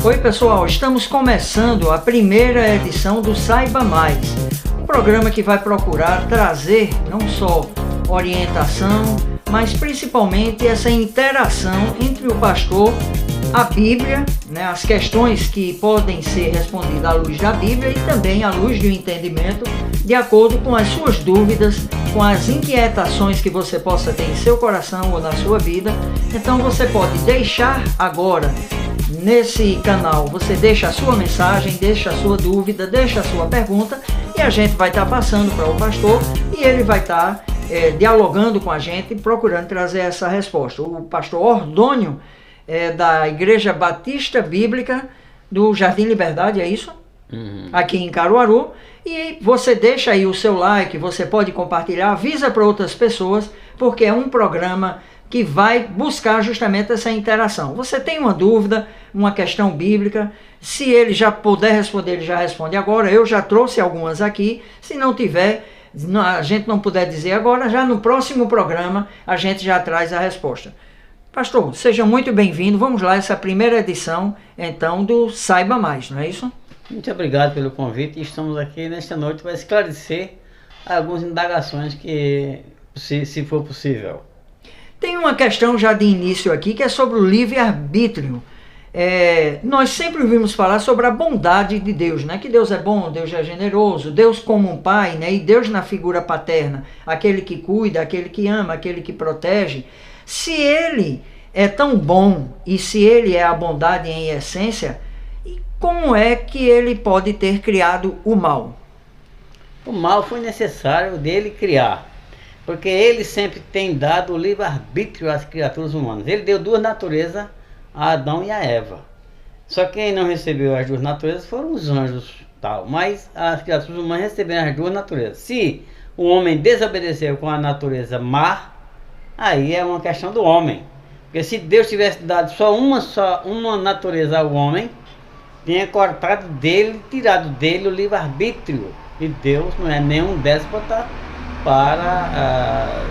Oi pessoal, estamos começando a primeira edição do Saiba Mais, um programa que vai procurar trazer não só orientação, mas principalmente essa interação entre o pastor, a Bíblia, as questões que podem ser respondidas à luz da Bíblia e também à luz do entendimento, de acordo com as suas dúvidas, com as inquietações que você possa ter em seu coração ou na sua vida. Então você pode deixar agora nesse canal, você deixa a sua mensagem, deixa a sua dúvida, deixa a sua pergunta e a gente vai estar passando para o pastor e ele vai estar dialogando com a gente, procurando trazer essa resposta. O pastor Ordônio é da Igreja Batista Bíblica do Jardim Liberdade, é isso? Aqui em Caruaru. E você deixa aí o seu like, você pode compartilhar, avisa para outras pessoas, porque é um programa que vai buscar justamente essa interação. Você tem uma dúvida, uma questão bíblica, se ele já puder responder, ele já responde agora. Eu já trouxe algumas aqui, se não tiver, a gente não puder dizer agora, já no próximo programa a gente já traz a resposta. Pastor, seja muito bem-vindo. Vamos lá, essa primeira edição, então, do Saiba Mais, não é isso? Muito obrigado pelo convite. Estamos aqui nesta noite para esclarecer algumas indagações que, se for possível. Tem uma questão já de início aqui, que é sobre o livre-arbítrio. Nós sempre ouvimos falar sobre a bondade de Deus, né? Que Deus é bom, Deus é generoso, Deus como um pai, né? E Deus na figura paterna, aquele que cuida, aquele que ama, aquele que protege. Se ele é tão bom e se ele é a bondade em essência, como é que ele pode ter criado o mal? O mal foi necessário dele criar, porque ele sempre tem dado o livre-arbítrio às criaturas humanas. Ele deu duas naturezas, a Adão e a Eva. Só que quem não recebeu as duas naturezas foram os anjos, tal. Mas as criaturas humanas receberam as duas naturezas. Se o homem desobedeceu com a natureza má, aí é uma questão do homem. Porque se Deus tivesse dado só uma natureza ao homem, tinha cortado dele, tirado dele o livre-arbítrio. E Deus não é nenhum déspota para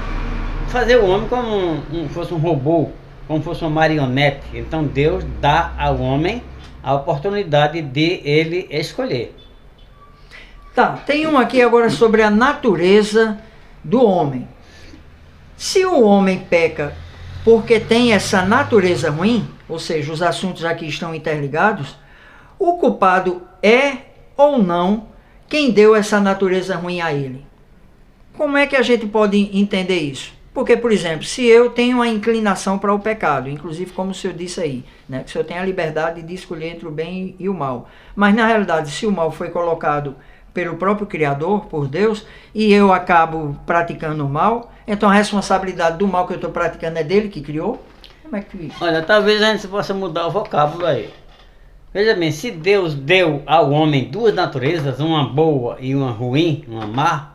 fazer o homem como fosse um robô, como fosse uma marionete. Então Deus dá ao homem a oportunidade de ele escolher. Tá, tem um aqui agora sobre a natureza do homem. Se o homem peca porque tem essa natureza ruim, ou seja, os assuntos aqui estão interligados, o culpado é ou não quem deu essa natureza ruim a ele? Como é que a gente pode entender isso? Porque, por exemplo, se eu tenho uma inclinação para o pecado, inclusive como o senhor disse aí, né, que o senhor tem a liberdade de escolher entre o bem e o mal, mas na realidade, se o mal foi colocado pelo próprio Criador, por Deus, e eu acabo praticando o mal, então a responsabilidade do mal que eu estou praticando é dele que criou? Como é que... Olha, talvez a gente possa mudar o vocábulo aí. Veja bem, se Deus deu ao homem duas naturezas, uma boa e uma ruim, uma má,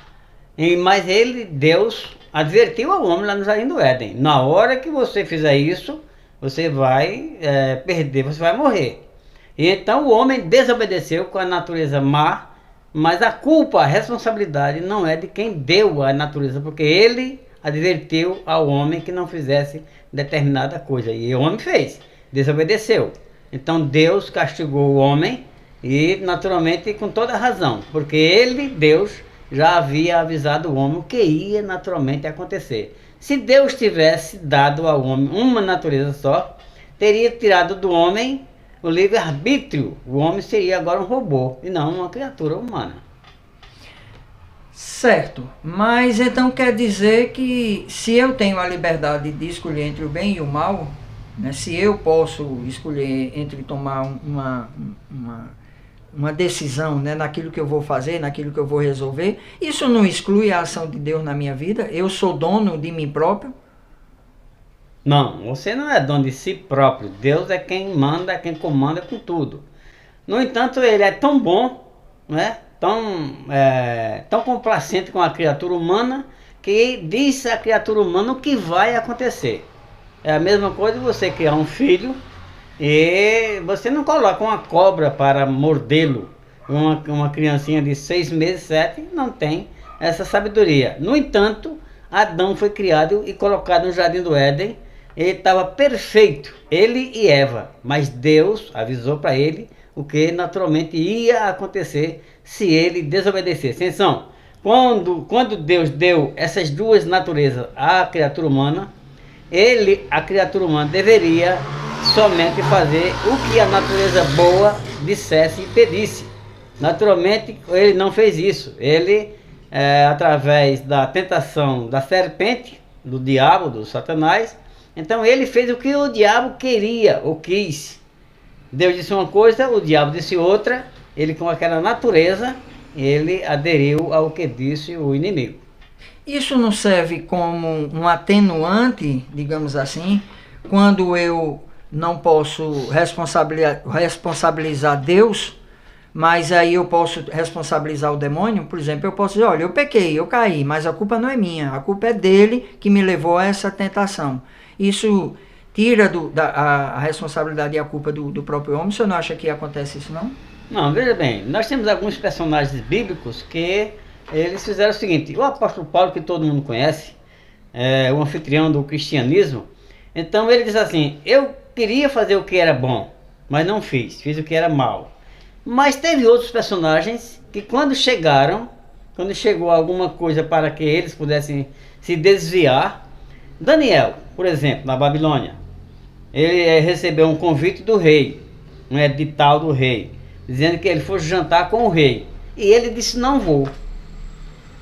mas Deus advertiu ao homem lá no Jardim do Éden: na hora que você fizer isso, você vai perder, você vai morrer. E então o homem desobedeceu com a natureza má, mas a culpa, a responsabilidade não é de quem deu a natureza, porque ele advertiu ao homem que não fizesse determinada coisa, e o homem fez, desobedeceu. Então Deus castigou o homem, e naturalmente com toda razão, porque Deus, já havia avisado o homem o que ia naturalmente acontecer. Se Deus tivesse dado ao homem uma natureza só, teria tirado do homem o livre-arbítrio. O homem seria agora um robô e não uma criatura humana. Certo, mas então quer dizer que se eu tenho a liberdade de escolher entre o bem e o mal, né, se eu posso escolher entre tomar uma decisão, né, naquilo que eu vou fazer, naquilo que eu vou resolver, isso não exclui a ação de Deus na minha vida? Eu sou dono de mim próprio? Não, você não é dono de si próprio. Deus é quem manda, é quem comanda com tudo. No entanto, ele é tão bom, né, tão complacente com a criatura humana, que diz à criatura humana o que vai acontecer. É a mesma coisa de você criar um filho e você não coloca uma cobra para mordê-lo. Uma criancinha de 6 meses, 7, não tem essa sabedoria. No entanto, Adão foi criado e colocado no Jardim do Éden ele estava perfeito, ele e Eva, mas Deus avisou para ele o que naturalmente ia acontecer se ele desobedecesse. Então, quando Deus deu essas duas naturezas à criatura humana, a criatura humana, deveria somente fazer o que a natureza boa dissesse e pedisse. Naturalmente, ele não fez isso. Ele, através da tentação da serpente, do diabo, do Satanás, então ele fez o que o diabo queria ou quis. Deus disse uma coisa, o diabo disse outra. Ele, com aquela natureza, ele aderiu ao que disse o inimigo. Isso não serve como um atenuante, digamos assim, quando eu não posso responsabilizar Deus, mas aí eu posso responsabilizar o demônio? Por exemplo, eu posso dizer, olha, eu pequei, eu caí, mas a culpa não é minha, a culpa é dele que me levou a essa tentação. Isso tira a responsabilidade e a culpa do próprio homem. Você não acha que acontece isso, não? Não, veja bem, nós temos alguns personagens bíblicos que eles fizeram o seguinte: o apóstolo Paulo, que todo mundo conhece, o anfitrião do cristianismo, então ele diz assim: eu queria fazer o que era bom, mas não fiz o que era mal. Mas teve outros personagens que quando chegou alguma coisa para que eles pudessem se desviar, Daniel, por exemplo, na Babilônia, ele recebeu um convite do rei, um edital do rei, dizendo que ele fosse jantar com o rei. E ele disse, não vou.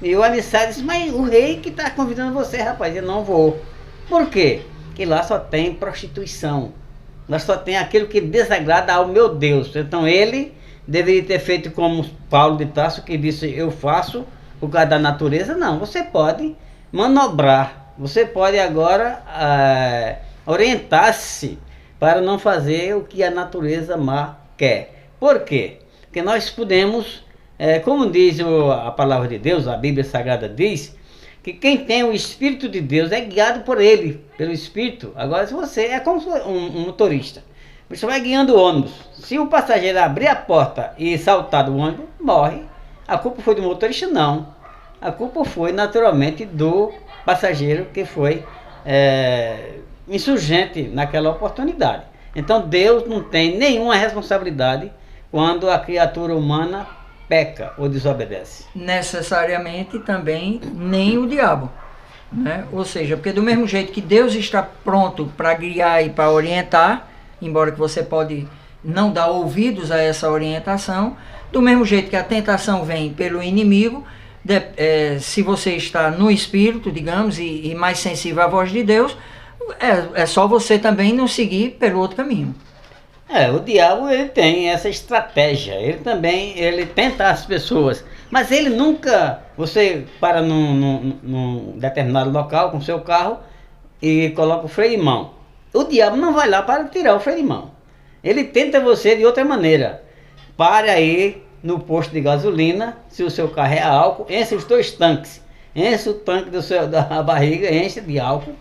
E o emissário disse, mas o rei que está convidando você, rapaz, eu não vou. Por quê? Porque lá só tem prostituição. Lá só tem aquilo que desagrada ao meu Deus. Então ele deveria ter feito como Paulo de Tarso, que disse, eu faço por causa da natureza. Não, você pode manobrar. Você pode agora orientar-se para não fazer o que a natureza má quer. Por quê? Porque nós podemos, como diz a palavra de Deus, a Bíblia Sagrada diz, que quem tem o Espírito de Deus é guiado por ele, pelo Espírito. Agora, se você é como um motorista, você vai guiando o ônibus. Se o passageiro abrir a porta e saltar do ônibus, morre. A culpa foi do motorista? Não. A culpa foi, naturalmente, do passageiro que foi insurgente naquela oportunidade. Então, Deus não tem nenhuma responsabilidade quando a criatura humana peca ou desobedece. Necessariamente também nem o diabo, né? Ou seja, porque do mesmo jeito que Deus está pronto para guiar e para orientar, embora que você pode não dar ouvidos a essa orientação, do mesmo jeito que a tentação vem pelo inimigo, se você está no Espírito, digamos, e mais sensível à voz de Deus, é só você também não seguir pelo outro caminho. O diabo, ele tem essa estratégia, ele tenta as pessoas, mas ele nunca, você para num determinado local com seu carro e coloca o freio de mão. O diabo não vai lá para tirar o freio de mão, ele tenta você de outra maneira. Pare aí no posto de gasolina, se o seu carro é a álcool, enche os 2 tanques, enche o tanque da barriga, enche de álcool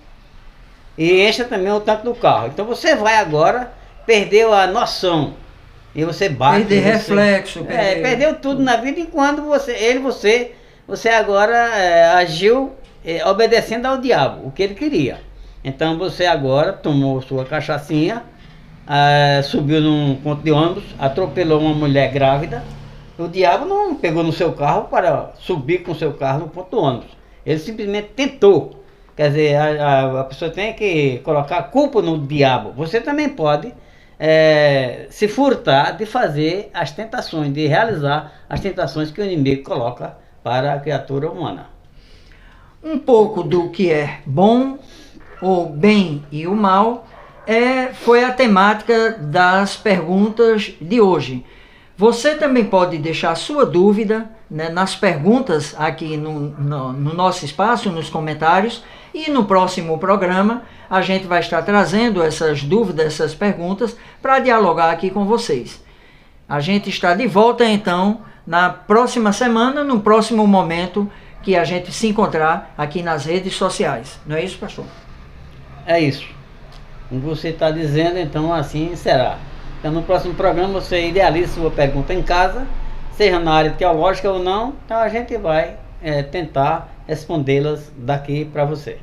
e enche também o tanque do carro. Então você vai agora, perdeu a noção e você bate. Reflexo. Perdeu tudo na vida. E quando você agora agiu obedecendo ao diabo, o que ele queria. Então você agora tomou sua cachaçinha, subiu num ponto de ônibus, atropelou uma mulher grávida. O diabo não pegou no seu carro para subir com o seu carro no ponto do ônibus. Ele simplesmente tentou. Quer dizer, a pessoa tem que colocar a culpa no diabo. Você também pode se furtar de fazer as tentações, de realizar as tentações que o inimigo coloca para a criatura humana. Um pouco do que é bom, o bem e o mal, foi a temática das perguntas de hoje. Você também pode deixar sua dúvida, né, nas perguntas aqui no nosso espaço, nos comentários, e no próximo programa a gente vai estar trazendo essas dúvidas, essas perguntas, para dialogar aqui com vocês. A gente está de volta então na próxima semana, no próximo momento que a gente se encontrar aqui nas redes sociais. Não é isso, pastor? É isso. Como você está dizendo, então assim será. Então no próximo programa você idealiza sua pergunta em casa, seja na área teológica ou não, então a gente vai tentar respondê-las daqui para você.